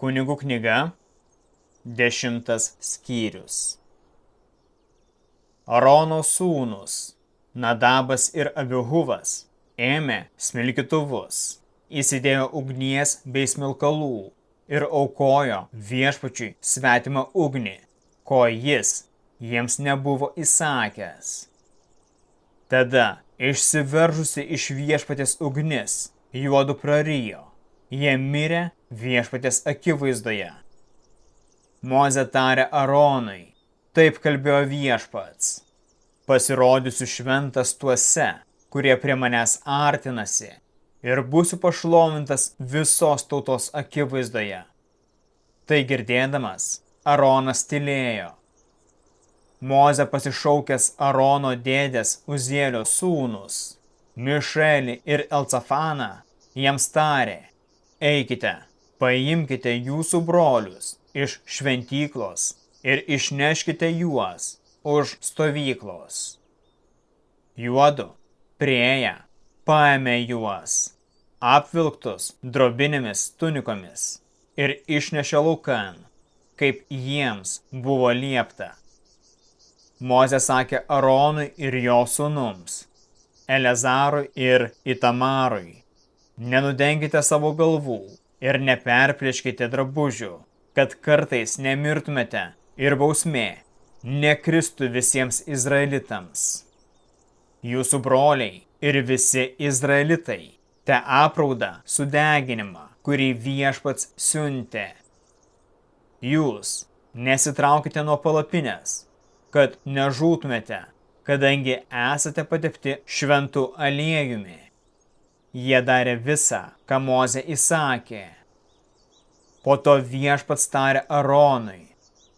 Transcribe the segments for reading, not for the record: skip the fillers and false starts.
Kunigų knyga, 10 skyrius. Arono sūnus, Nadabas ir Abihuvas, ėmė smilkytuvus, įsidėjo ugnies bei smilkalų ir aukojo viešpačiui svetimą ugnį, ko jis jiems nebuvo įsakęs. Tada išsiveržusi iš viešpatės ugnis, juodu prarijo, jie mirė viešpatės akivaizdoje. Mozė tarė Aronui, taip kalbėjo viešpats: pasirodysiu šventas tuose, kurie prie manęs artinasi, ir būsiu pašlovintas visos tautos akivaizdoje. Tai girdėdamas, Aronas tylėjo. Mozė pasišaukęs Arono dėdės Uzielio sūnus, Mišelį ir Elcafaną, jiems tarė: eikite, paimkite jūsų brolius iš šventyklos ir išneškite juos už stovyklos. Juodu priėję paėmė juos, apvilktus drobinėmis tunikomis, ir išnešė laukan, kaip jiems buvo liepta. Mozė sakė Aronui ir jo sūnums, Eleazarui ir Itamarui: nenudenkite savo galvų ir neperplėškite drabužių, kad kartais nemirtumėte ir bausmė nekristų visiems izraelitams. Jūsų broliai ir visi izraelitai te aprauda sudeginimą, kurį viešpats siuntė. Jūs nesitraukite nuo palapinės, kad nežūtumėte, kadangi esate patepti šventu aliejumi. Jie darė visą, ką Mozė įsakė. Po to viešpats tarė Aronui: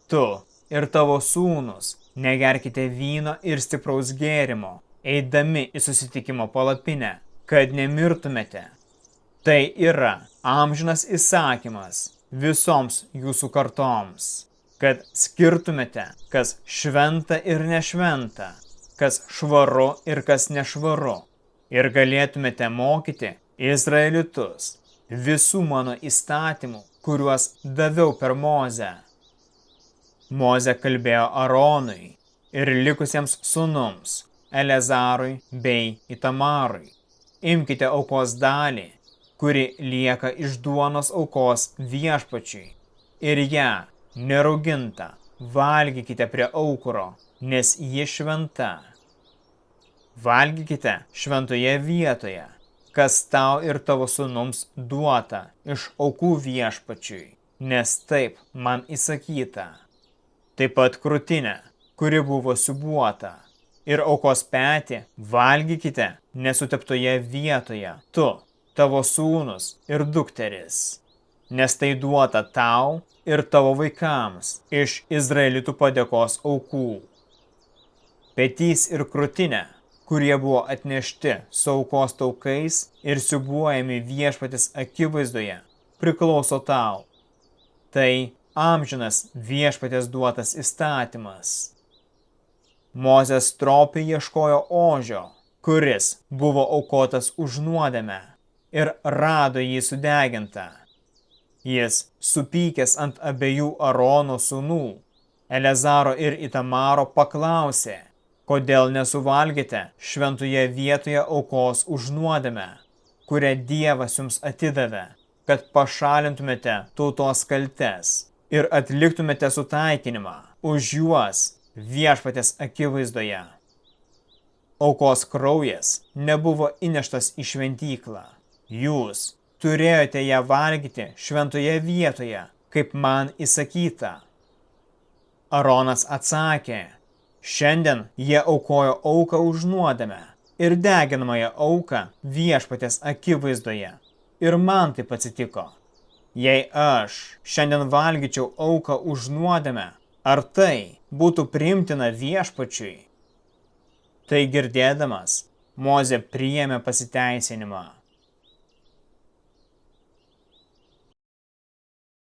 tu ir tavo sūnus negerkite vyno ir stipraus gėrimo, eidami į susitikimo palapinę, kad nemirtumėte. Tai yra amžinas įsakymas visoms jūsų kartoms, kad skirtumėte, kas šventa ir nešventa, kas švaru ir kas nešvaru, ir galėtumėte mokyti izraelitus visų mano įstatymų, kuriuos daviau per Mozę. Mozė kalbėjo Aronui ir likusiems sūnums, Eleazarui bei Itamarui: imkite aukos dalį, kuri lieka iš duonos aukos viešpačiui, ir ją neraugintą valgykite prie aukuro, nes ji šventa. Valgykite šventoje vietoje, kas tau ir tavo sūnums duota iš aukų viešpačiui, nes taip man įsakyta. Taip pat krūtinę, kuri buvo siūbuota, ir aukos petį valgykite nesuteptoje vietoje, tu, tavo sūnus ir dukteris, nes tai duota tau ir tavo vaikams iš izraelitų padėkos aukų. Petys ir krūtinė, kurie buvo atnešti su aukos taukais ir siūbuojami viešpatės akivaizdoje, priklauso tau. Tai amžinas viešpatės duotas įstatymas. Mozė stropiai ieškojo ožio, kuris buvo aukotas už nuodėmę, ir rado jį sudegintą. Jis, supykęs ant abiejų Arono sūnų, Eleazaro ir Itamaro, paklausė: kodėl nesuvalgėte šventoje vietoje aukos už nuodėmę, kurią Dievas jums atidavė, kad pašalintumėte tautos kaltes ir atliktumėte sutaikinimą už juos viešpatės akivaizdoje. Aukos kraujas nebuvo įneštas į šventyklą. Jūs turėjote ją valgyti šventoje vietoje, kaip man įsakyta. Aronas atsakė: šiandien jie aukojo auką už nuodėmę ir deginamąją auką viešpatės akivaizdoje. Ir man taip atsitiko. Jei aš šiandien valgyčiau auką už nuodėmę, ar tai būtų priimtina viešpačiui? Tai girdėdamas, Mozė priėmė pasiteisinimą.